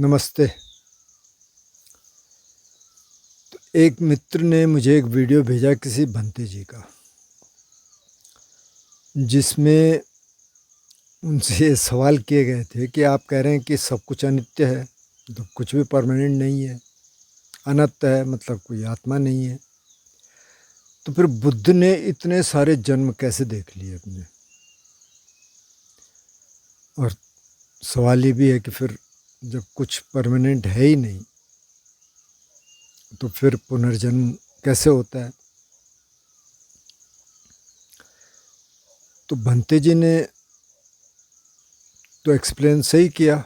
नमस्ते। एक मित्र ने मुझे एक वीडियो भेजा किसी भंते जी का, जिसमें उनसे ये सवाल किए गए थे कि आप कह रहे हैं कि सब कुछ अनित्य है, तो कुछ भी परमानेंट नहीं है, अनंत है मतलब कोई आत्मा नहीं है। तो फिर बुद्ध ने इतने सारे जन्म कैसे देख लिए अपने? और सवाल ये भी है कि फिर जब कुछ परमानेंट है ही नहीं तो फिर पुनर्जन्म कैसे होता है? तो भंते जी ने तो एक्सप्लेन सही किया,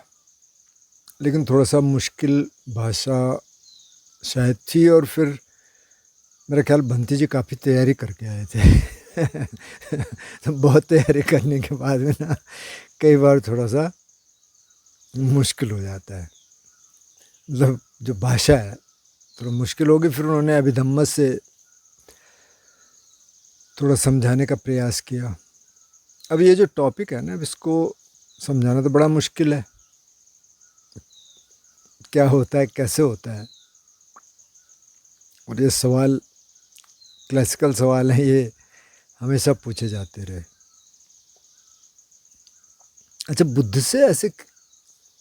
लेकिन थोड़ा सा मुश्किल भाषा शायद थी, और फिर मेरा ख्याल भंते जी काफ़ी तैयारी करके आए थे। तो बहुत तैयारी करने के बाद में ना कई बार थोड़ा सा मुश्किल हो जाता है, मतलब जो भाषा है थोड़ा मुश्किल होगी। फिर उन्होंने अभिधम्म से थोड़ा समझाने का प्रयास किया। अब ये जो टॉपिक है ना, अब इसको समझाना तो बड़ा मुश्किल है, क्या होता है कैसे होता है। और ये सवाल क्लासिकल सवाल हैं, ये हमेशा पूछे जाते रहे। अच्छा, बुद्ध से ऐसे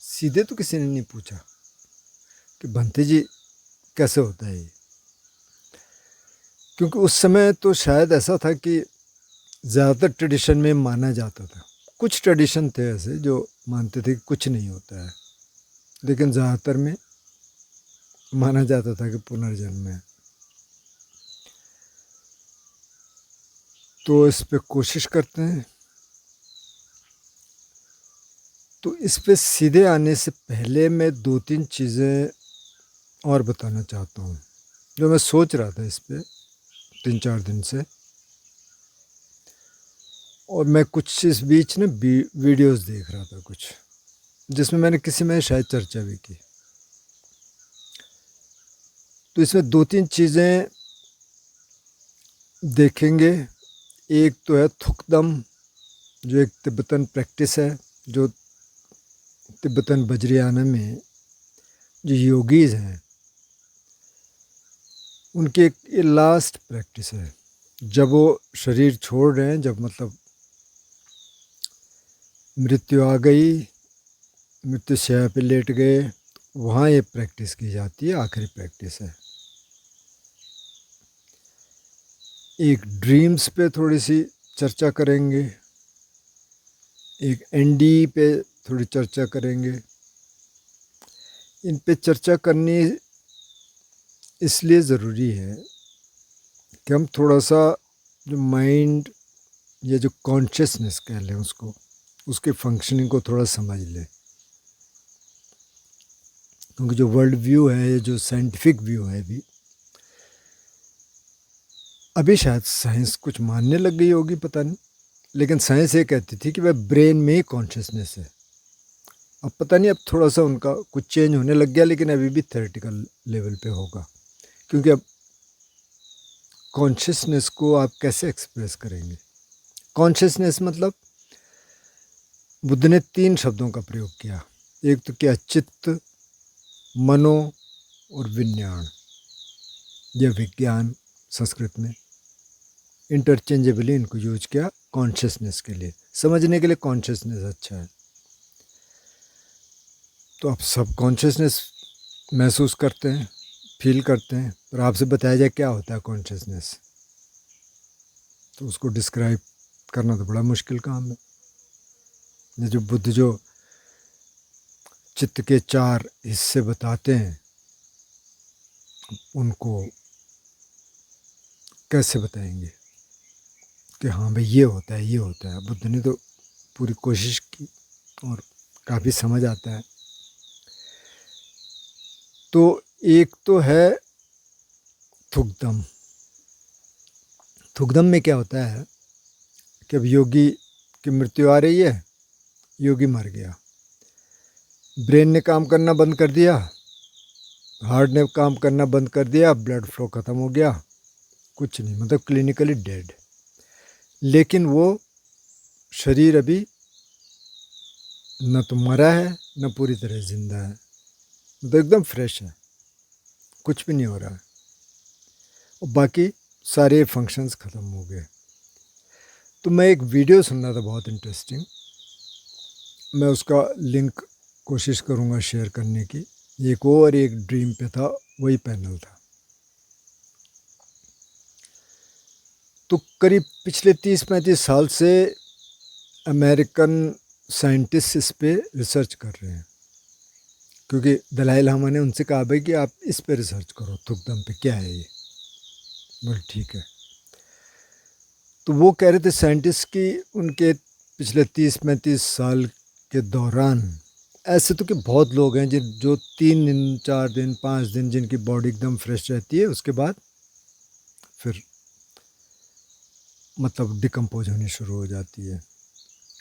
सीधे तो किसी ने नहीं पूछा कि भंते जी कैसे होता है ये, क्योंकि उस समय तो शायद ऐसा था कि ज़्यादातर ट्रेडिशन में माना जाता था। कुछ ट्रेडिशन थे ऐसे जो मानते थे कि कुछ नहीं होता है, लेकिन ज़्यादातर में माना जाता था कि पुनर्जन्म है। तो इस पे कोशिश करते हैं। तो इस पे सीधे आने से पहले मैं 2-3 चीज़ें और बताना चाहता हूँ, जो मैं सोच रहा था इस पे 3-4 दिन से। और मैं कुछ इस बीच ना वीडियोस देख रहा था कुछ, जिसमें मैंने किसी में शायद चर्चा भी की। तो इसमें 2-3 चीज़ें देखेंगे। एक तो है थुकदम, जो एक तिब्बतन प्रैक्टिस है, जो तिब्बतन बज्रियाना में जो योगीज हैं उनकी एक ये लास्ट प्रैक्टिस है। जब वो शरीर छोड़ रहे हैं, जब मतलब मृत्यु आ गई, मृत्यु शैया पे लेट गए, वहाँ ये प्रैक्टिस की जाती है, आखिरी प्रैक्टिस है। एक ड्रीम्स पे थोड़ी सी चर्चा करेंगे, एक एनडी पे थोड़ी चर्चा करेंगे। इन पे चर्चा करनी इसलिए ज़रूरी है कि हम थोड़ा सा जो माइंड या जो कॉन्शियसनेस कह लें उसको, उसके फंक्शनिंग को थोड़ा समझ लें। क्योंकि जो वर्ल्ड व्यू है, जो साइंटिफिक व्यू है, अभी शायद साइंस कुछ मानने लग गई होगी, पता नहीं, लेकिन साइंस ये कहती थी कि वह ब्रेन में ही कॉन्शियसनेस है। अब पता नहीं, अब थोड़ा सा उनका कुछ चेंज होने लग गया, लेकिन अभी भी थ्योरेटिकल लेवल पे होगा। क्योंकि अब कॉन्शियसनेस को आप कैसे एक्सप्रेस करेंगे? कॉन्शियसनेस मतलब बुद्ध ने 3 शब्दों का प्रयोग किया। एक तो क्या, चित्त, मनो और विज्ञान, या विज्ञान संस्कृत में। इंटरचेंजेबली इनको यूज किया कॉन्शियसनेस के लिए, समझने के लिए कॉन्शियसनेस अच्छा है। तो आप सब कॉन्शियसनेस महसूस करते हैं, फील करते हैं, पर आपसे बताया जाए क्या होता है कॉन्शियसनेस, तो उसको डिस्क्राइब करना तो बड़ा मुश्किल काम है। ये जो बुद्ध जो चित्त के 4 हिस्से बताते हैं, उनको कैसे बताएंगे कि हाँ भाई ये होता है, ये होता है? बुद्ध ने तो पूरी कोशिश की और काफ़ी समझ आता है। तो एक तो है थुकदम। थुकदम में क्या होता है कि अब योगी की मृत्यु आ रही है, योगी मर गया, ब्रेन ने काम करना बंद कर दिया, हार्ट ने काम करना बंद कर दिया, ब्लड फ्लो ख़त्म हो गया, कुछ नहीं, मतलब क्लिनिकली डेड। लेकिन वो शरीर अभी न तो मरा है, न पूरी तरह जिंदा है। तो एकदम फ्रेश है, कुछ भी नहीं हो रहा है, और बाकी सारे फंक्शंस ख़त्म हो गए। तो मैं एक वीडियो सुन रहा था बहुत इंटरेस्टिंग, मैं उसका लिंक कोशिश करूँगा शेयर करने की। एक और एक ड्रीम पे था, वही पैनल था। तो करीब पिछले 30-35 साल से अमेरिकन साइंटिस्ट इस पे रिसर्च कर रहे हैं, क्योंकि दलाई लामा ने उनसे कहा भाई कि आप इस पे रिसर्च करो, थुकदम पे क्या है ये। बोल ठीक है। तो वो कह रहे थे साइंटिस्ट कि उनके पिछले 30-35 साल के दौरान ऐसे तो कि बहुत लोग हैं जो 3 दिन 4 दिन 5 दिन जिनकी बॉडी एकदम फ्रेश रहती है, उसके बाद फिर मतलब डिकम्पोज होनी शुरू हो जाती है।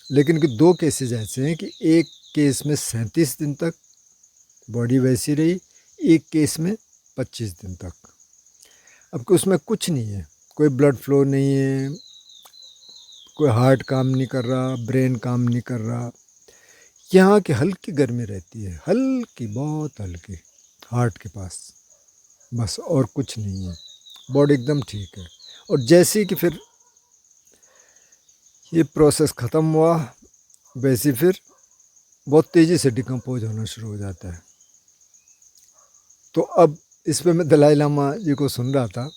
लेकिन कि 2 केसेस ऐसे हैं कि एक केस में 37 दिन तक बॉडी वैसी रही, एक केस में 25 दिन तक। अब कि उसमें कुछ नहीं है, कोई ब्लड फ्लो नहीं है, कोई हार्ट काम नहीं कर रहा, ब्रेन काम नहीं कर रहा, यहाँ की हल्की गर्मी रहती है, हल्की, बहुत हल्की, हार्ट के पास, बस और कुछ नहीं है, बॉडी एकदम ठीक है। और जैसे ही कि फिर ये प्रोसेस ख़त्म हुआ, वैसे फिर बहुत तेज़ी से डिकम्पोज होना शुरू हो जाता है। तो अब इस पे मैं दलाई लामा जी को सुन रहा था,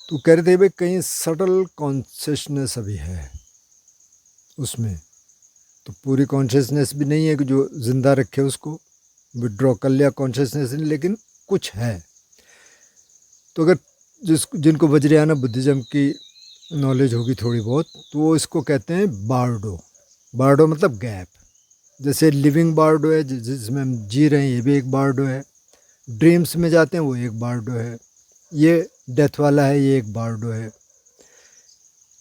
तो कह रहे थे भाई कहीं सटल कॉन्शियसनेस अभी है उसमें, तो पूरी कॉन्शियसनेस भी नहीं है कि जो ज़िंदा रखे उसको विड्रॉ कर लिया कॉन्शियसनेस नहीं, लेकिन कुछ है। तो अगर जिनको वज्रयाना बुद्धिज़्म की नॉलेज होगी थोड़ी बहुत, तो वो इसको कहते हैं बार्डो। बार्डो मतलब गैप। जैसे लिविंग बार्डो है जिसमें हम जी रहे हैं, ये भी एक बार्डो है। ड्रीम्स में जाते हैं, वो एक बार्डो है। ये डेथ वाला है, ये एक बार्डो है।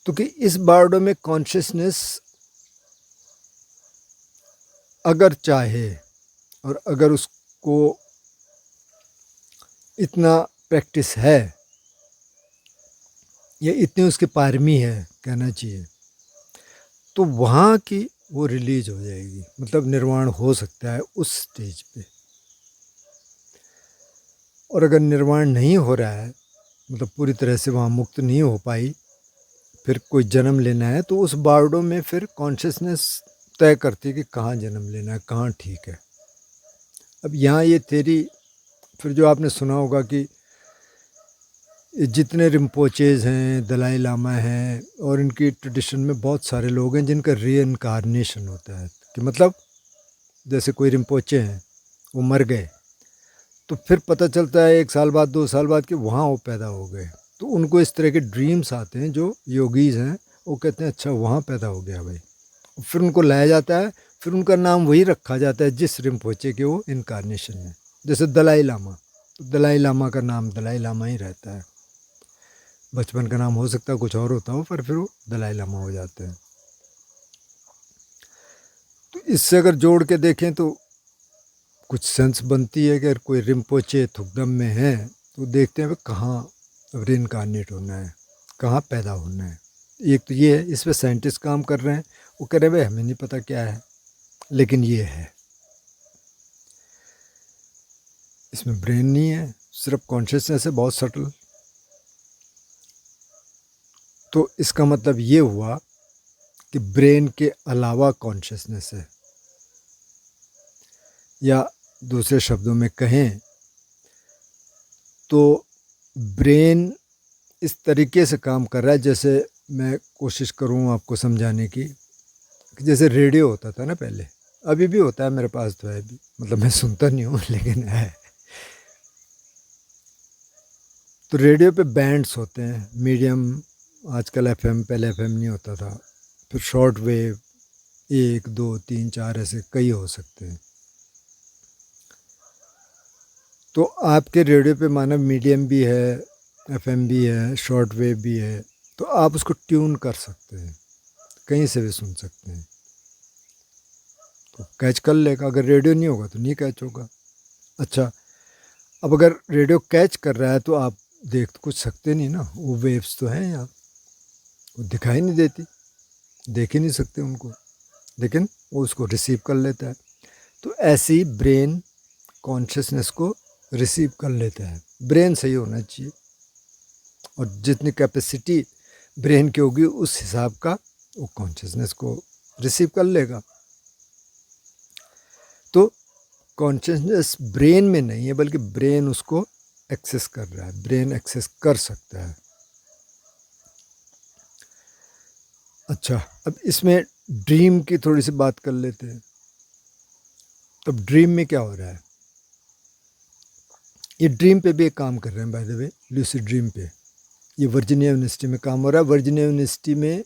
तो कि इस बार्डो में कॉन्शियसनेस अगर चाहे और अगर उसको इतना प्रैक्टिस है या इतनी उसकी पारमी है कहना चाहिए, तो वहाँ की वो रिलीज हो जाएगी, मतलब निर्वाण हो सकता है उस स्टेज पे। और अगर निर्वाण नहीं हो रहा है, मतलब पूरी तरह से वहाँ मुक्त नहीं हो पाई, फिर कोई जन्म लेना है, तो उस बार्डो में फिर कॉन्शियसनेस तय करती है कि कहाँ जन्म लेना है, कहाँ ठीक है। अब यहाँ ये थेरी फिर जो आपने सुना होगा कि जितने रिम्पोचेज हैं, दलाई लामा हैं, और इनकी ट्रेडिशन में बहुत सारे लोग हैं जिनका रीइनकार्नेशन होता है, कि मतलब जैसे कोई रिम्पोचे हैं, वो मर गए, तो फिर पता चलता है 1 साल बाद 2 साल बाद कि वहाँ वो पैदा हो गए। तो उनको इस तरह के ड्रीम्स आते हैं, जो योगीज हैं वो कहते हैं अच्छा वहाँ पैदा हो गया भाई। फिर उनको लाया जाता है, फिर उनका नाम वही रखा जाता है जिस रिम्पोचे के वो इनकारनेशन है। जैसे दलाई लामा, तो दलाई लामा का नाम दलाई लामा ही रहता है। बचपन का नाम हो सकता है कुछ और होता हो, पर फिर वो दलाई लामा हो जाते हैं। तो इससे अगर जोड़ के देखें तो कुछ सेंस बनती है कि अगर कोई रिम्पोचे थुकदम में है, तो देखते हैं कहाँ रीइनकार्नेट होना है, कहाँ पैदा होना है। एक तो ये है, इस पर साइंटिस्ट काम कर रहे हैं, वो कह रहे हैं भाई हमें नहीं पता क्या है, लेकिन ये है, इसमें ब्रेन नहीं है, सिर्फ कॉन्शियसनेस है, बहुत सटल। तो इसका मतलब ये हुआ कि ब्रेन के अलावा कॉन्शियसनेस है, या दूसरे शब्दों में कहें तो ब्रेन इस तरीके से काम कर रहा है, जैसे मैं कोशिश करूँ आपको समझाने की, कि जैसे रेडियो होता था ना पहले, अभी भी होता है, मेरे पास तो है भी, मतलब मैं सुनता नहीं हूँ लेकिन है। तो रेडियो पे बैंड्स होते हैं, मीडियम, आजकल एफएम, पहले एफएम नहीं होता था, फिर शॉर्ट वेव, 1 2 3 4 ऐसे कई हो सकते हैं। तो आपके रेडियो पे माना मीडियम भी है, एफएम भी है, शॉर्ट वेव भी है, तो आप उसको ट्यून कर सकते हैं, कहीं से भी सुन सकते हैं, तो कैच कर लेगा। अगर रेडियो नहीं होगा तो नहीं कैच होगा। अच्छा, अब अगर रेडियो कैच कर रहा है तो आप देख तो कुछ सकते नहीं ना, वो वेव्स तो हैं यहाँ, वो दिखाई नहीं देती, देख ही नहीं सकते उनको, लेकिन वो उसको रिसीव कर लेता है। तो ऐसे ही ब्रेन कॉन्शियसनेस को रिसीव कर लेता है। ब्रेन सही होना चाहिए, और जितनी कैपेसिटी ब्रेन की होगी उस हिसाब का वो कॉन्शियसनेस को रिसीव कर लेगा। तो कॉन्शियसनेस ब्रेन में नहीं है, बल्कि ब्रेन उसको एक्सेस कर रहा है, ब्रेन एक्सेस कर सकता है। अच्छा, अब इसमें ड्रीम की थोड़ी सी बात कर लेते हैं। तो ड्रीम में क्या हो रहा है, ये ड्रीम पे भी एक काम कर रहे हैं by the way, lucid dream पे। ये वर्जीनिया यूनिवर्सिटी में काम हो रहा है। वर्जीनिया यूनिवर्सिटी में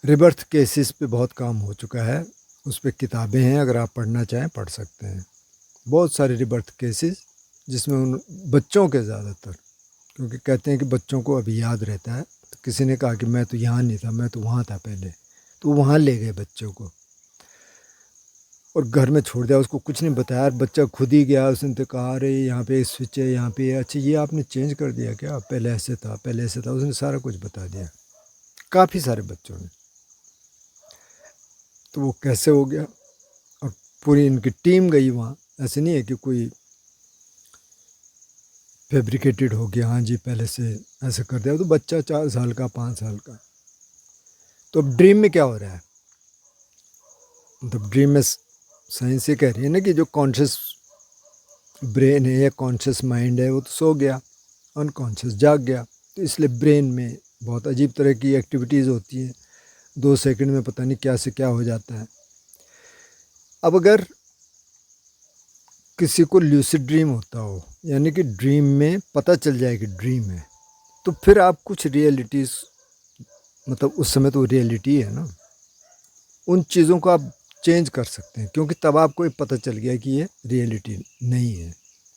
रिबर्थ केसेस पे बहुत काम हो चुका है, उस पर किताबें हैं, अगर आप पढ़ना चाहें पढ़ सकते हैं। बहुत सारे रिबर्थ केसेस जिसमें उन बच्चों के ज़्यादातर, क्योंकि कहते हैं कि बच्चों को अभी याद रहता है। तो किसी ने कहा कि मैं तो यहाँ नहीं था, मैं तो वहाँ था पहले, तो वहाँ ले गए बच्चों को और घर में छोड़ दिया, उसको कुछ नहीं बताया। बच्चा खुद ही गया, उसने तो कहा अरे यहाँ पे स्विच है, यहाँ पे अच्छा ये आपने चेंज कर दिया क्या, पहले ऐसे था, पहले ऐसे था। उसने सारा कुछ बता दिया, काफ़ी सारे बच्चों ने। तो वो कैसे हो गया, और पूरी इनकी टीम गई वहाँ। ऐसे नहीं है कि कोई फैब्रिकेटेड हो गया, हाँ जी पहले से ऐसे कर दिया। तो बच्चा 4 साल का, 5 साल का। तो अब ड्रीम में क्या हो रहा है, मतलब ड्रीम में साइंस ये कह रही है ना कि जो कॉन्शियस ब्रेन है या कॉन्शियस माइंड है वो तो सो गया, अनकॉन्शियस जाग गया। तो इसलिए ब्रेन में बहुत अजीब तरह की एक्टिविटीज़ होती हैं, 2 सेकंड में पता नहीं क्या से क्या हो जाता है। अब अगर किसी को ल्यूसिड ड्रीम होता हो, यानी कि ड्रीम में पता चल जाए कि ड्रीम है, तो फिर आप कुछ रियलिटीज़, मतलब उस समय तो रियलिटी है ना, उन चीज़ों को आप चेंज कर सकते हैं, क्योंकि तब आपको ये पता चल गया कि ये रियलिटी नहीं है,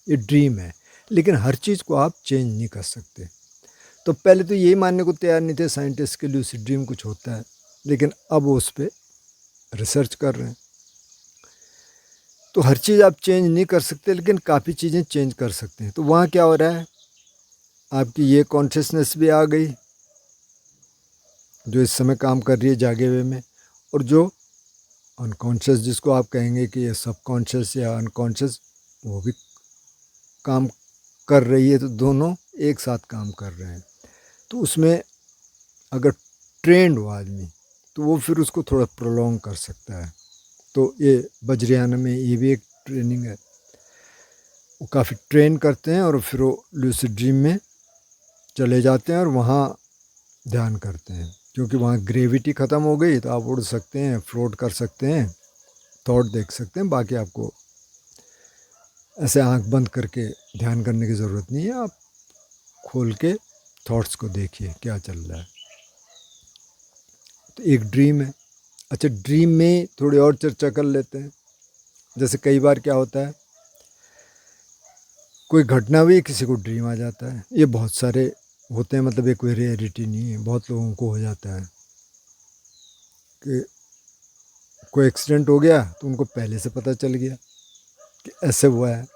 ये ड्रीम है। लेकिन हर चीज़ को आप चेंज नहीं कर सकते। तो पहले तो यही मानने को तैयार नहीं थे साइंटिस्ट के लूसिड ड्रीम कुछ होता है, लेकिन अब वो उस पर रिसर्च कर रहे हैं। तो हर चीज़ आप चेंज नहीं कर सकते, लेकिन काफ़ी चीज़ें चेंज कर सकते हैं। तो वहाँ क्या हो रहा है, आपकी ये कॉन्शियसनेस भी आ गई जो इस समय काम कर रही है जागे हुए में, और जो अनकॉन्शियस, जिसको आप कहेंगे कि ये सबकॉन्शियस या अनकॉन्शियस, वो भी काम कर रही है। तो दोनों एक साथ काम कर रहे हैं। तो उसमें अगर ट्रेंड हो आदमी, तो वो फिर उसको थोड़ा प्रोलॉन्ग कर सकता है। तो ये वज्रयान में ये भी एक ट्रेनिंग है, वो काफ़ी ट्रेन करते हैं और फिर वो लूसिड ड्रीम में चले जाते हैं और वहाँ ध्यान करते हैं, क्योंकि वहाँ ग्रेविटी ख़त्म हो गई। तो आप उड़ सकते हैं, फ्लोट कर सकते हैं, थॉट देख सकते हैं। बाकी आपको ऐसे आंख बंद करके ध्यान करने की ज़रूरत नहीं है, आप खोल के थॉट्स को देखिए क्या चल रहा है। तो एक ड्रीम है। अच्छा, ड्रीम में थोड़ी और चर्चा कर लेते हैं। जैसे कई बार क्या होता है, कोई घटना हुई, किसी को ड्रीम आ जाता है। ये बहुत सारे होते हैं, मतलब ये कोई रियलिटी नहीं है, बहुत लोगों को हो जाता है कि कोई एक्सीडेंट हो गया तो उनको पहले से पता चल गया कि ऐसे हुआ है,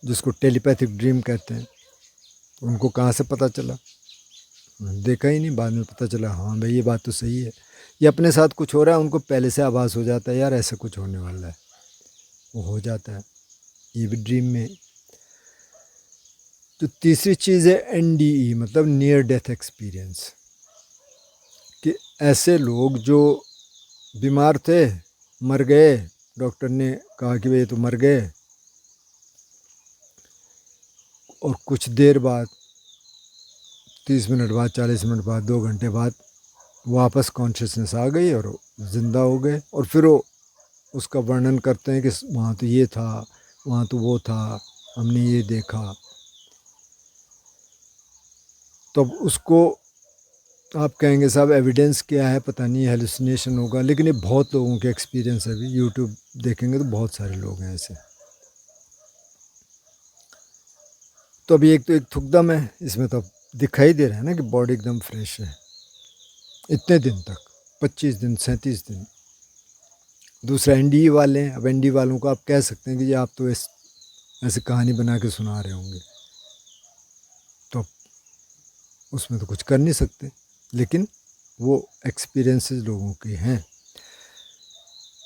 जिसको टेलीपैथिक ड्रीम कहते हैं। उनको कहाँ से पता चला, देखा ही नहीं, बाद में पता चला हाँ भाई ये बात तो सही है। ये अपने साथ कुछ हो रहा है, उनको पहले से आभास हो जाता है यार ऐसा कुछ होने वाला है, वो हो जाता है। ये भी ड्रीम में। तो तीसरी चीज़ है एनडीई, मतलब नियर डेथ एक्सपीरियंस, कि ऐसे लोग जो बीमार थे, मर गए, डॉक्टर ने कहा कि वे तो मर गए, और कुछ देर बाद, 30 मिनट बाद, 40 मिनट बाद, 2 घंटे बाद वापस कॉन्शियसनेस आ गई और ज़िंदा हो गए। और फिर वो उसका वर्णन करते हैं कि वहाँ तो ये था, वहाँ तो वो था, हमने ये देखा। तो अब उसको आप कहेंगे साहब एविडेंस क्या है, पता नहीं, हेलुसिनेशन होगा। लेकिन ये बहुत लोगों के एक्सपीरियंस है। अभी यूट्यूब देखेंगे तो बहुत सारे लोग हैं ऐसे। तो अभी एक तो एक थुकदम है, इसमें तो अब दिखाई दे रहा है ना कि बॉडी एकदम फ्रेश है इतने दिन तक, 25 दिन, 37 दिन। दूसरा एनडी वाले हैं। अब एनडी वालों को आप कह सकते हैं कि ये आप तो ऐसे कहानी बना के सुना रहे होंगे, तो अब उसमें तो कुछ कर नहीं सकते, लेकिन वो एक्सपीरियंसेस लोगों के हैं।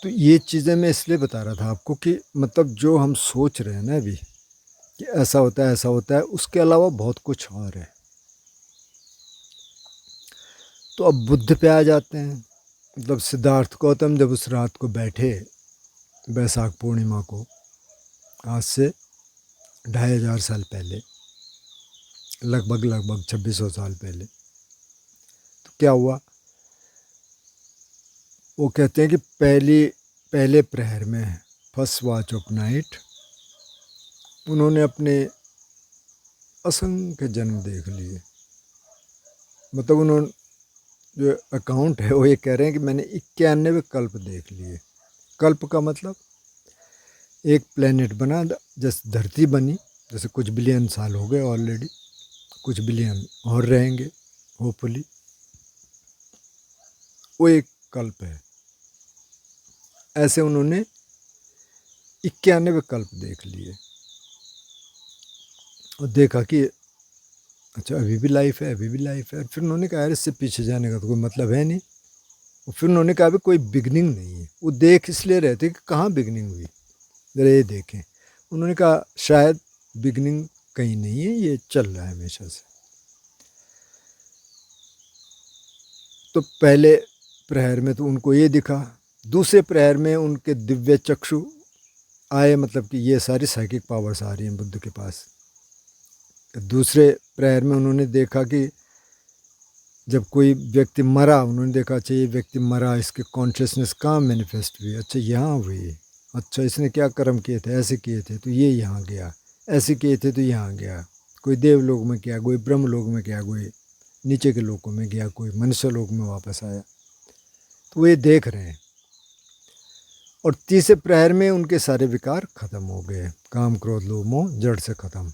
तो ये चीज़ें मैं इसलिए बता रहा था आपको कि मतलब जो हम सोच रहे हैं ना अभी कि ऐसा होता है, उसके अलावा बहुत कुछ और है। तो अब बुद्ध पे आ जाते हैं। मतलब सिद्धार्थ गौतम जब उस रात को बैठे बैसाख पूर्णिमा को, आज से 2500 साल पहले, लगभग 2600 साल पहले, तो क्या हुआ? वो कहते हैं कि पहले प्रहर में, फर्स्ट वॉच ऑफ नाइट, उन्होंने अपने असंख्य जन्म देख लिए। मतलब उन्होंने जो अकाउंट है वो ये कह रहे हैं कि मैंने 91 कल्प देख लिए। कल्प का मतलब एक प्लेनेट बना, जैसे धरती बनी, जैसे कुछ बिलियन साल हो गए ऑलरेडी, कुछ बिलियन और रहेंगे होपफुली, वो एक कल्प है। ऐसे उन्होंने 91 कल्प देख लिए और देखा कि अच्छा अभी भी लाइफ है, अभी भी लाइफ है। फिर उन्होंने कहा यार इससे पीछे जाने का तो कोई मतलब है नहीं। और फिर उन्होंने कहा भी कोई बिगनिंग नहीं है। वो देख इसलिए रहे थे कि कहाँ बिगनिंग हुई, जरा ये देखें। उन्होंने कहा शायद बिगनिंग कहीं नहीं है, ये चल रहा है हमेशा से। तो पहले प्रहर में तो उनको ये दिखा, दूसरे प्रहर में उनके दिव्य चक्षु आए, मतलब कि ये सारी साइकिक पावर्स आ रही हैं बुद्ध के पास। दूसरे प्रहर में उन्होंने देखा कि जब कोई व्यक्ति मरा, उन्होंने देखा अच्छा ये व्यक्ति मरा, इसके कॉन्शियसनेस कहाँ मैनिफेस्ट हुई, अच्छा यहाँ हुई, अच्छा इसने क्या कर्म किए थे, ऐसे किए थे तो ये यहाँ गया, ऐसे किए थे तो यहाँ गया, कोई देवलोक में गया, कोई ब्रह्मलोक में गया, कोई नीचे के लोकों में गया, कोई मनुष्य लोक में वापस आया। तो ये देख रहे हैं। और तीसरे प्रहर में उनके सारे विकार खत्म हो गए, काम क्रोध लोभ मोह जड़ से खत्म,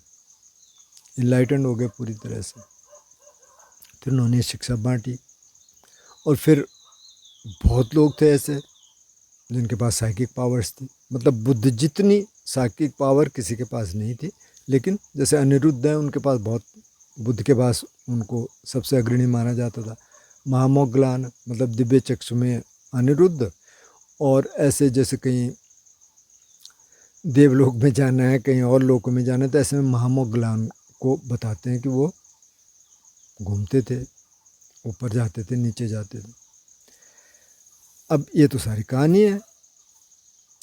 इनलाइटेंड हो गए पूरी तरह से। फिर उन्होंने शिक्षा बांटी। और फिर बहुत लोग थे ऐसे जिनके पास साइकिक पावर्स थी। मतलब बुद्ध जितनी साइकिक पावर किसी के पास नहीं थी, लेकिन जैसे अनिरुद्ध है उनके पास बहुत, बुद्ध के पास उनको सबसे अग्रणी माना जाता था। महामोग्लान मतलब दिव्य चक्षु में अनिरुद्ध, और ऐसे जैसे कहीं देवलोक में जाना है, कहीं और लोकों में जाना है, तो ऐसे में महामोग्लान को बताते हैं कि वो घूमते थे, ऊपर जाते थे, नीचे जाते थे। अब ये तो सारी कहानी है।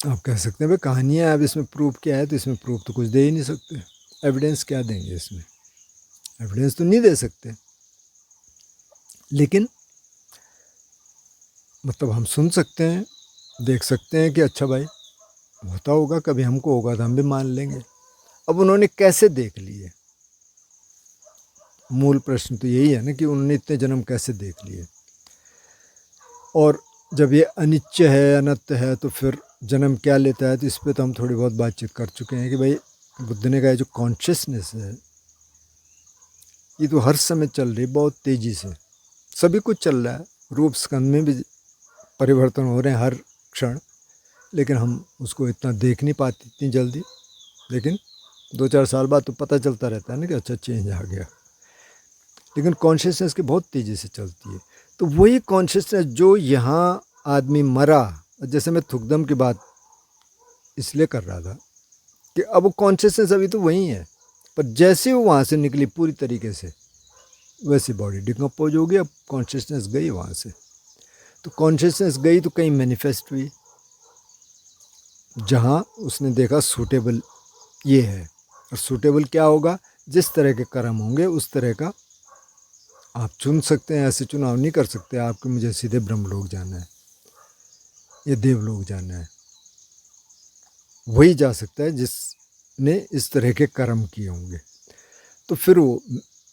आप कह सकते हैं भाई कहानी है, अब इसमें प्रूफ क्या है? तो इसमें प्रूफ तो कुछ दे ही नहीं सकते। एविडेंस क्या देंगे इसमें? एविडेंस तो नहीं दे सकते। लेकिन मतलब हम सुन सकते हैं, देख सकते हैं कि अच्छा भाई होता होगा, कभी हमको होगा तो हम भी मान लेंगे। अब उन्होंने कैसे देख लिए? मूल प्रश्न तो यही है ना कि उन्होंने इतने जन्म कैसे देख लिए। और जब ये अनित्य है, अनत्य है, तो फिर जन्म क्या लेता है? तो इस पर तो हम थोड़ी बहुत बातचीत कर चुके हैं कि भाई बुद्ध ने कहा जो कॉन्शियसनेस है ये तो हर समय चल रही, बहुत तेज़ी से सभी कुछ चल रहा है। रूप स्कंद में भी परिवर्तन हो रहे हैं हर क्षण, लेकिन हम उसको इतना देख नहीं पाते इतनी जल्दी। लेकिन 2-4 साल बाद तो पता चलता रहता है ना कि अच्छा चेंज आ गया। लेकिन कॉन्शियसनेस की बहुत तेज़ी से चलती है। तो वही कॉन्शियसनेस जो यहाँ आदमी मरा, जैसे मैं थुकदम की बात इसलिए कर रहा था कि अब वो कॉन्शियसनेस अभी तो वही है, पर जैसे वो वहाँ से निकली पूरी तरीके से, वैसी बॉडी डिकम्पोज हो गई, अब कॉन्शियसनेस गई वहाँ से। तो कॉन्शियसनेस गई तो कहीं मैनिफेस्ट हुई, जहाँ उसने देखा सूटेबल ये है। और सूटेबल क्या होगा? जिस तरह के कर्म होंगे उस तरह का आप चुन सकते हैं। ऐसे चुनाव नहीं कर सकते आपको मुझे सीधे ब्रह्मलोक जाना है या देवलोक जाना है। वही जा सकता है जिसने इस तरह के कर्म किए होंगे। तो फिर वो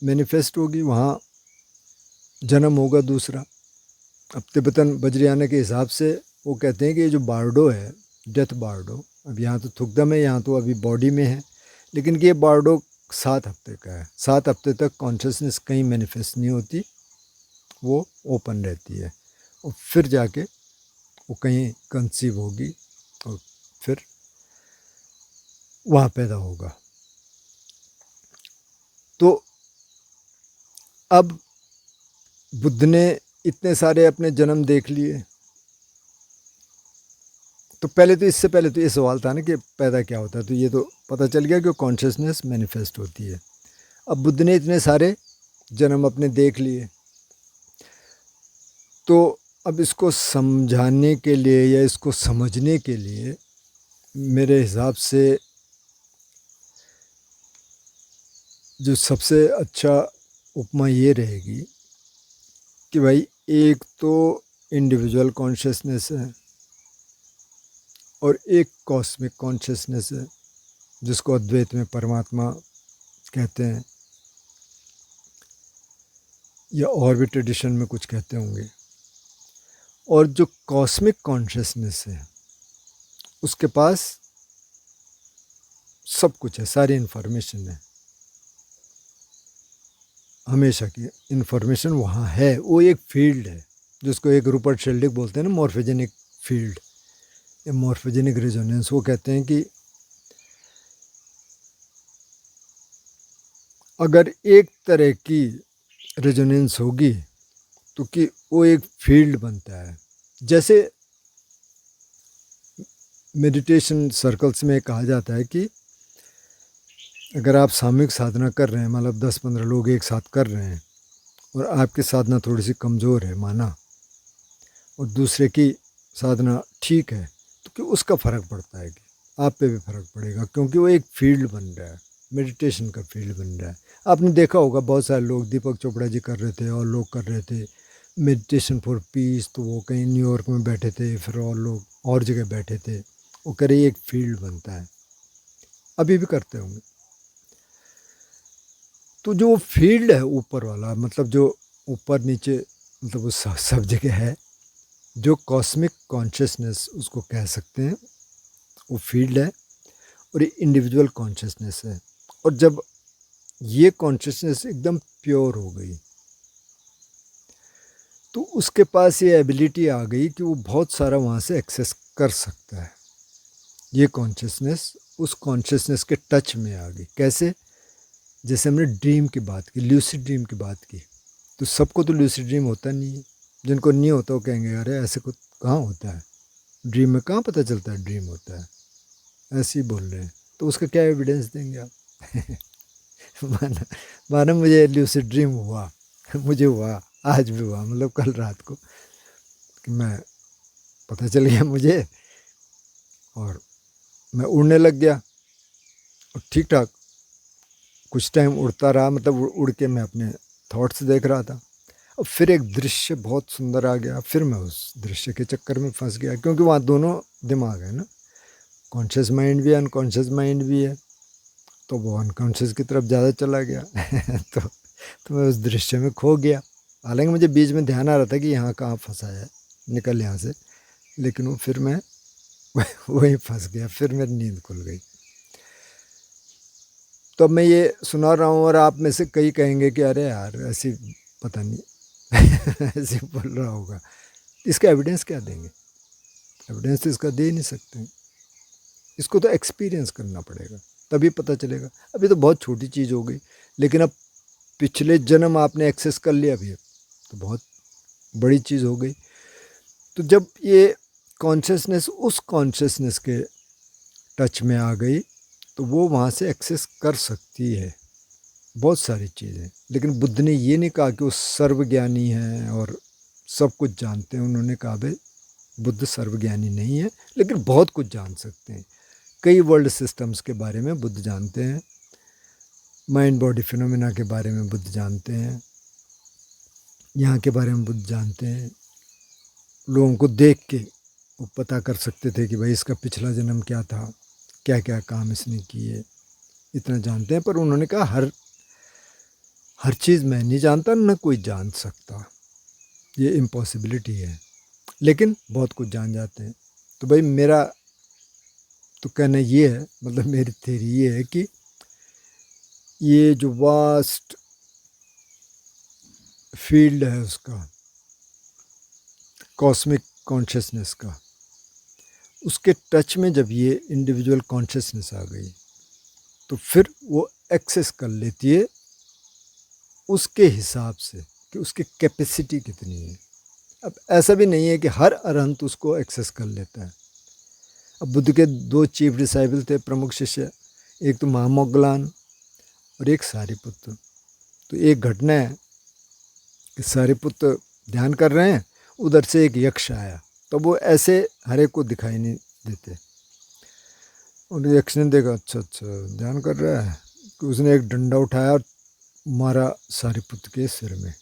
मैनिफेस्ट होगी, वहाँ जन्म होगा दूसरा। अब तिब्बतन वज्रयाना के हिसाब से वो कहते हैं कि ये जो बार्डो है, डेथ बार्डो, अब यहाँ तो थुकदम है, यहाँ तो अभी बॉडी में है, लेकिन कि ये बार्डो 7 हफ्ते का है। 7 हफ्ते तक कॉन्शियसनेस कहीं मैनिफेस्ट नहीं होती, वो ओपन रहती है। और फिर जाके वो कहीं कंसीव होगी और फिर वहाँ पैदा होगा। तो अब बुद्ध ने इतने सारे अपने जन्म देख लिए, तो पहले तो इससे पहले तो ये सवाल था ना कि पैदा क्या होता है, तो ये तो पता चल गया कि कॉन्शियसनेस मैनिफेस्ट होती है। अब बुद्ध ने इतने सारे जन्म अपने देख लिए, तो अब इसको समझाने के लिए या इसको समझने के लिए मेरे हिसाब से जो सबसे अच्छा उपमा ये रहेगी कि भाई एक तो इंडिविजुअल कॉन्शियसनेस है और एक कॉस्मिक कॉन्शियसनेस है, जिसको अद्वैत में परमात्मा कहते हैं, या और भी ट्रेडिशन में कुछ कहते होंगे। और जो कॉस्मिक कॉन्शियसनेस है उसके पास सब कुछ है, सारी इन्फॉर्मेशन है, हमेशा की इन्फॉर्मेशन वहाँ है। वो एक फील्ड है जिसको एक रूपर्ट शेल्डिक बोलते हैं ना, मॉर्फोजेनिक फील्ड या मॉर्फोजेनिक रेजोनेंस। वो कहते हैं कि अगर एक तरह की रेजोनेंस होगी तो कि वो एक फील्ड बनता है। जैसे मेडिटेशन सर्कल्स में कहा जाता है कि अगर आप सामूहिक साधना कर रहे हैं, मतलब 10-15 लोग एक साथ कर रहे हैं और आपकी साधना थोड़ी सी कमज़ोर है माना, और दूसरे की साधना ठीक है, तो कि उसका फ़र्क पड़ता है कि आप पे भी फ़र्क पड़ेगा, क्योंकि वो एक फील्ड बन रहा है, मेडिटेशन का फील्ड बन रहा है। आपने देखा होगा बहुत सारे लोग, दीपक चोपड़ा जी कर रहे थे और लोग कर रहे थे मेडिटेशन फॉर पीस, तो वो कहीं न्यूयॉर्क में बैठे थे, फिर और लोग और जगह बैठे थे। वो कह रहे एक फील्ड बनता है, अभी भी करते होंगे। तो जो फील्ड है ऊपर वाला, मतलब जो ऊपर नीचे, मतलब वो सब जगह है, जो कॉस्मिक कॉन्शियसनेस उसको कह सकते हैं, वो फील्ड है। और ये इंडिविजुअल कॉन्शियसनेस है। और जब ये कॉन्शियसनेस एकदम प्योर हो गई तो उसके पास ये एबिलिटी आ गई कि वो बहुत सारा वहाँ से एक्सेस कर सकता है। ये कॉन्शियसनेस उस कॉन्शियसनेस के टच में आ गई। कैसे? जैसे हमने ड्रीम की बात की, ल्यूसिड ड्रीम की बात की, तो सबको तो ल्यूसिड ड्रीम होता नहीं है। जिनको नहीं होता वो कहेंगे अरे ऐसे कुछ कहाँ होता है, ड्रीम में कहाँ पता चलता है ड्रीम होता है, ऐसे ही बोल रहे हैं। तो उसका क्या एविडेंस देंगे आप? माना माना मुझे ल्यूसिड ड्रीम हुआ, मुझे हुआ, आज भी हुआ, मतलब कल रात को, कि मैं पता चल गया मुझे और मैं उड़ने लग गया और ठीक ठाक कुछ टाइम उड़ता रहा, मतलब उड़ के मैं अपने थॉट्स देख रहा था। और फिर एक दृश्य बहुत सुंदर आ गया, फिर मैं उस दृश्य के चक्कर में फंस गया, क्योंकि वहाँ दोनों दिमाग है ना, कॉन्शियस माइंड भी है, अनकॉन्शियस माइंड भी है। तो वो अनकॉन्शियस की तरफ ज़्यादा चला गया तो मैं उस दृश्य में खो गया। हालांकि मुझे बीच में ध्यान आ रहा था कि यहाँ कहाँ फंसा है, निकल यहाँ से, लेकिन वो फिर मैं वहीं फंस गया, फिर मेरी नींद खुल गई। तो अब मैं ये सुना रहा हूँ और आप में से कई कहेंगे कि अरे यार ऐसी पता नहीं ऐसे बोल रहा होगा, इसका एविडेंस क्या देंगे? एविडेंस तो इसका दे ही नहीं सकते, इसको तो एक्सपीरियंस करना पड़ेगा तभी पता चलेगा। अभी तो बहुत छोटी चीज़ हो गई, लेकिन अब पिछले जन्म आपने एक्सेस कर लिया अभी, तो बहुत बड़ी चीज़ हो गई। तो जब ये कॉन्शियसनेस उस कॉन्शियसनेस के टच में आ गई तो वो वहाँ से एक्सेस कर सकती है बहुत सारी चीज़ें। लेकिन बुद्ध ने ये नहीं कहा कि वो सर्वज्ञानी हैं और सब कुछ जानते हैं। उन्होंने कहा भाई बुद्ध सर्वज्ञानी नहीं है, लेकिन बहुत कुछ जान सकते हैं। कई वर्ल्ड सिस्टम्स के बारे में बुद्ध जानते हैं, माइंड बॉडी फिनोमिना के बारे में बुद्ध जानते हैं, यहाँ के बारे में बुद्ध जानते हैं। लोगों को देख के वो पता कर सकते थे कि भाई इसका पिछला जन्म क्या था, क्या क्या काम इसने किए, इतना जानते हैं। पर उन्होंने कहा हर चीज़ मैं नहीं जानता, न कोई जान सकता, ये इम्पॉसिबिलिटी है, लेकिन बहुत कुछ जान जाते हैं। तो भाई मेरा तो कहना ये है, मतलब मेरी थ्योरी ये है कि ये जो वास्ट फील्ड है उसका, कॉस्मिक कॉन्शियसनेस का, उसके टच में जब ये इंडिविजुअल कॉन्शियसनेस आ गई तो फिर वो एक्सेस कर लेती है उसके हिसाब से कि उसकी कैपेसिटी कितनी है। अब ऐसा भी नहीं है कि हर अरहंत उसको एक्सेस कर लेता है, अब बुद्ध के दो चीफ डिसाइबल थे, प्रमुख शिष्य, एक तो महामोग्गलान और एक सारिपुत्र। तो एक घटना है कि सारिपुत्र ध्यान कर रहे हैं, उधर से एक यक्ष आया, तो वो ऐसे हर एक को दिखाई नहीं देते। और यक्ष ने देखा, अच्छा अच्छा ध्यान कर रहा है, कि उसने एक डंडा उठाया और मारा सारिपुत्र के सिर में।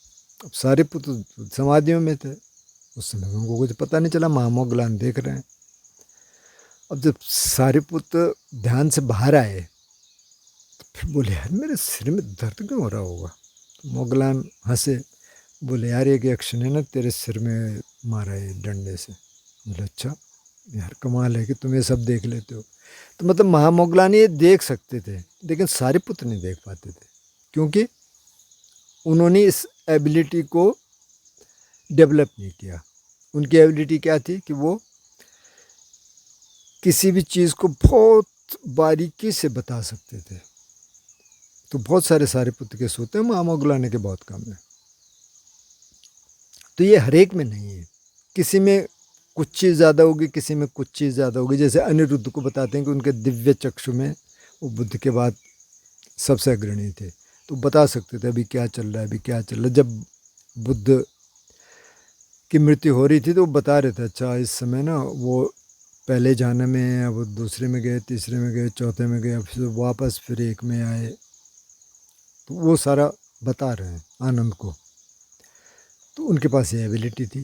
अब सारिपुत्र समाधियों में थे, उस समय उनको कुछ पता नहीं चला, महामोग्गलान देख रहे हैं। अब जब सारिपुत्र ध्यान से बाहर आए तो फिर बोले, यार मेरे सिर में दर्द क्यों हो रहा होगा। तो मोग्गलान हंसे, बोले, यार एक यक्ष ने ना तेरे सिर में मारा है डंडे से। बोले, अच्छा यार कमाल है कि तुम ये सब देख लेते हो। तो मतलब महामोग्गलान ये देख सकते थे, लेकिन सारिपुत्र नहीं देख पाते थे, क्योंकि उन्होंने इस एबिलिटी को डेवलप नहीं किया। उनकी एबिलिटी क्या थी कि वो किसी भी चीज़ को बहुत बारीकी से बता सकते थे। तो बहुत सारे सारिपुत्र केस होते हैं, महामोग्गलान के बहुत कम है। तो ये हर एक में नहीं है, किसी में कुछ चीज़ ज़्यादा होगी, किसी में कुछ चीज़ ज़्यादा होगी। जैसे अनिरुद्ध को बताते हैं कि उनके दिव्य चक्षु में वो बुद्ध के बाद सबसे अग्रणी थे, तो बता सकते थे अभी क्या चल रहा है, अभी क्या चल रहा है। जब बुद्ध की मृत्यु हो रही थी तो वो बता रहे थे, अच्छा इस समय ना वो पहले जाने में, अब दूसरे में गए, तीसरे में गए, चौथे में गए, फिर वापस फिर एक में आए, तो वो सारा बता रहे हैं आनंद को। तो उनके पास ये एबिलिटी थी।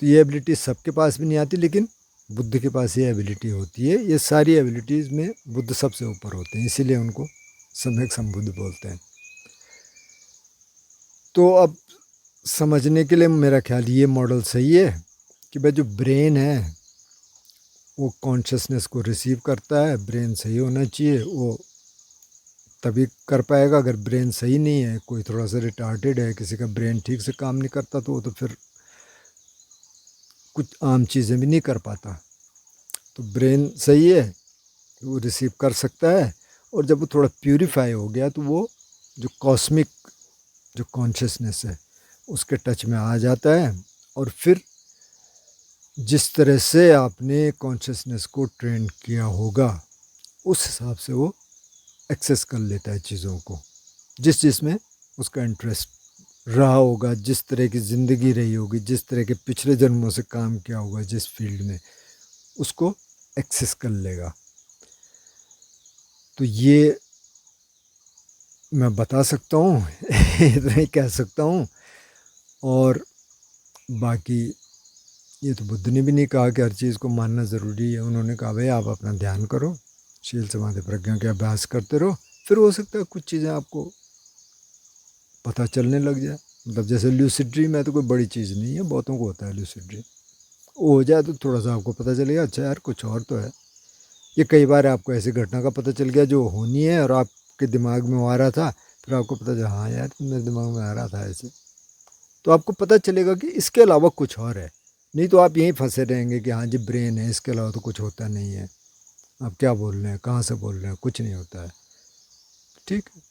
तो ये एबिलिटी सबके पास भी नहीं आती, लेकिन बुद्ध के पास ये एबिलिटी होती है। ये सारी एबिलिटीज़ में बुद्ध सबसे ऊपर होते हैं, इसीलिए उनको सम्यक संबुद्ध बोलते हैं। तो अब समझने के लिए मेरा ख्याल ये मॉडल सही है कि भाई जो ब्रेन है वो कॉन्शियसनेस को रिसीव करता है, ब्रेन सही होना चाहिए, वो तभी कर पाएगा। अगर ब्रेन सही नहीं है, कोई थोड़ा सा रिटार्टेड है, किसी का ब्रेन ठीक से काम नहीं करता, तो वो तो फिर कुछ आम चीज़ें भी नहीं कर पाता। तो ब्रेन सही है, वो रिसीव कर सकता है, और जब वो थोड़ा प्यूरिफाई हो गया तो वो जो कॉस्मिक जो कॉन्शियसनेस है उसके टच में आ जाता है, और फिर जिस तरह से आपने कॉन्शियसनेस को ट्रेन किया होगा उस हिसाब से वो एक्सेस कर लेता है चीज़ों को, जिस जिसमें उसका इंटरेस्ट रहा होगा, जिस तरह की ज़िंदगी रही होगी, जिस तरह के पिछले जन्मों से काम किया होगा, जिस फील्ड में, उसको एक्सेस कर लेगा। तो ये मैं बता सकता हूँ इतना ही कह सकता हूँ। और बाकी ये तो बुद्ध ने भी नहीं कहा कि हर चीज़ को मानना ज़रूरी है। उन्होंने कहा भाई आप अपना ध्यान करो, शील समाधि प्रज्ञा के अभ्यास करते रहो, फिर हो सकता है कुछ चीज़ें आपको पता चलने लग जाए। मतलब जैसे ल्यूसिड ड्रीम है तो कोई बड़ी चीज़ नहीं है, बहुतों को होता है ल्यूसिड ड्रीम। वो हो जाए तो थोड़ा सा आपको पता चलेगा, अच्छा यार कुछ और तो है। ये कई बार आपको ऐसी घटना का पता चल गया जो होनी है और आपके दिमाग में वो आ रहा था, फिर आपको पता चला हाँ यार मेरे दिमाग में आ रहा था ऐसे। तो आपको पता चलेगा कि इसके अलावा कुछ और है। नहीं तो आप यहीं फंसे रहेंगे कि हाँ जी ब्रेन है, इसके अलावा तो कुछ होता नहीं है। आप क्या बोल रहे हैं, कहाँ से बोल रहे हैं, कुछ नहीं होता है। ठीक है,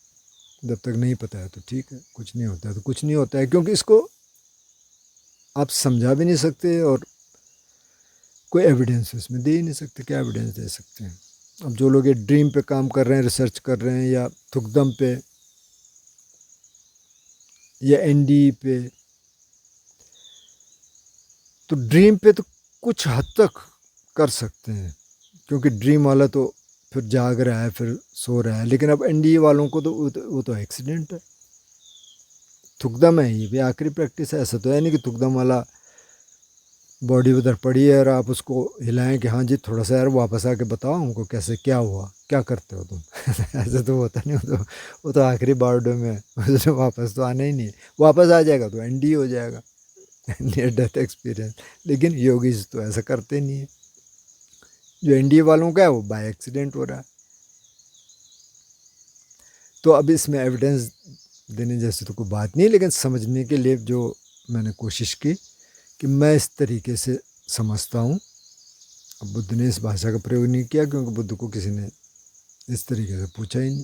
जब तक नहीं पता है तो ठीक है, कुछ नहीं होता है तो कुछ नहीं होता है, क्योंकि इसको आप समझा भी नहीं सकते और कोई एविडेंस इसमें दे ही नहीं सकते। क्या एविडेंस दे सकते हैं। अब जो लोग ये ड्रीम पे काम कर रहे हैं, रिसर्च कर रहे हैं, या थुकदम पे या एनडी पे, तो ड्रीम पे तो कुछ हद तक कर सकते हैं, क्योंकि ड्रीम वाला तो फिर जाग रहा है, फिर सो रहा है। लेकिन अब एनडीए वालों को तो वो तो एक्सीडेंट है, थुकदम है, ये भी आखिरी प्रैक्टिस है। ऐसा तो है नहीं कि थुकदम वाला बॉडी उधर पड़ी है और आप उसको हिलाएं कि हाँ जी थोड़ा सा यार वापस आके बताओ हमको कैसे क्या हुआ, क्या करते हो तुम ऐसा तो होता नहीं। वो तो आखिरी बारडो में है, तो वापस तो आना ही नहीं है। वापस आ जाएगा तो एनडी हो जाएगा, नियर डेथ एक्सपीरियंस। लेकिन योगीज तो ऐसा करते नहीं है। जो एनडीए वालों का है वो बाय एक्सीडेंट हो रहा है। तो अब इसमें एविडेंस देने जैसी तो कोई बात नहीं है, लेकिन समझने के लिए जो मैंने कोशिश की कि मैं इस तरीके से समझता हूँ। अब बुद्ध ने इस भाषा का प्रयोग नहीं किया, क्योंकि बुद्ध को किसी ने इस तरीके से पूछा ही नहीं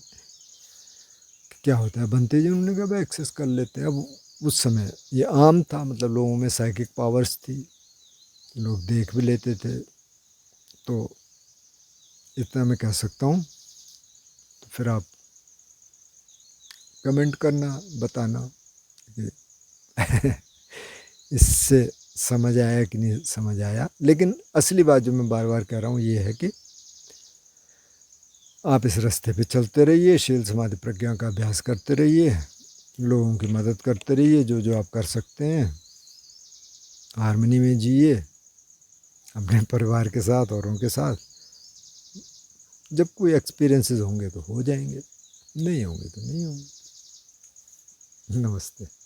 कि क्या होता है। बनते जी उन्होंने कहा भाई एक्सेस कर लेते हैं। अब उस समय ये आम था, मतलब लोगों में साइकिक पावर्स थी, लोग देख भी लेते थे। तो इतना मैं कह सकता हूँ। तो फिर आप कमेंट करना, बताना कि इससे समझ आया कि नहीं समझ आया। लेकिन असली बात जो मैं बार बार कह रहा हूँ ये है कि आप इस रास्ते पे चलते रहिए, शील समाधि प्रज्ञा का अभ्यास करते रहिए, लोगों की मदद करते रहिए जो जो आप कर सकते हैं, हारमोनी में जिए अपने परिवार के साथ, औरों के साथ। जब कोई एक्सपीरियंसेस होंगे तो हो जाएंगे, नहीं होंगे तो नहीं होंगे। नमस्ते।